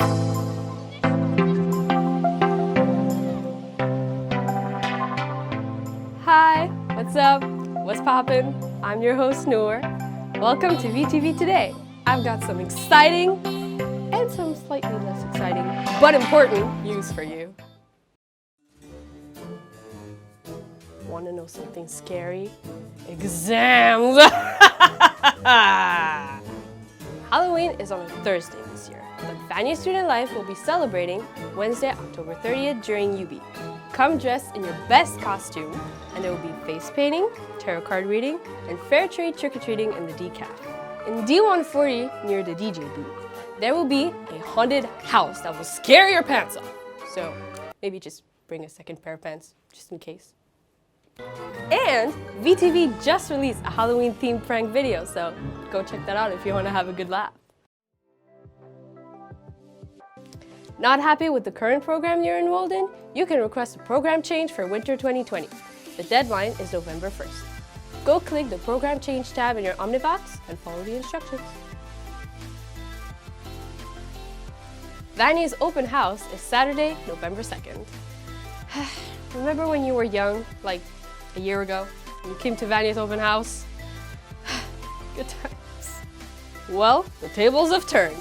Hi, what's up? What's poppin'? I'm your host Noor. Welcome to VTV Today. I've got some exciting and some slightly less exciting, but important news for you. Want to know something scary? Exams! Halloween is on a Thursday this year, but Vanya Student Life will be celebrating Wednesday, October 30th during UB. Come dressed in your best costume, and there will be face painting, tarot card reading, and fair trade trick-or-treating in the decaf. In D140 near the DJ booth, there will be a haunted house that will scare your pants off. So maybe just bring a second pair of pants, just in case. And VTV just released a Halloween-themed prank video, so go check that out if you want to have a good laugh. Not happy with the current program you're enrolled in? You can request a program change for winter 2020. The deadline is November 1st. Go click the Program Change tab in your Omnibox and follow the instructions. Vanya's open house is Saturday, November 2nd. Remember when you were young, like a year ago, and you came to Vanya's open house? Good times. Well, the tables have turned.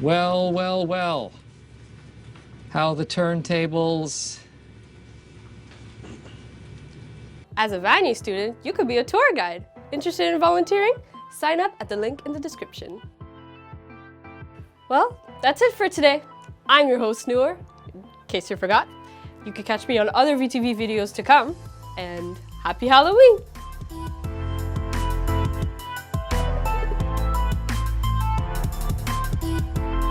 Well, well, well. How the turntables. As a Vanya student, you could be a tour guide. Interested in volunteering? Sign up at the link in the description. Well, that's it for today. I'm your host, Noor. In case you forgot, you can catch me on other VTV videos to come. And happy Halloween!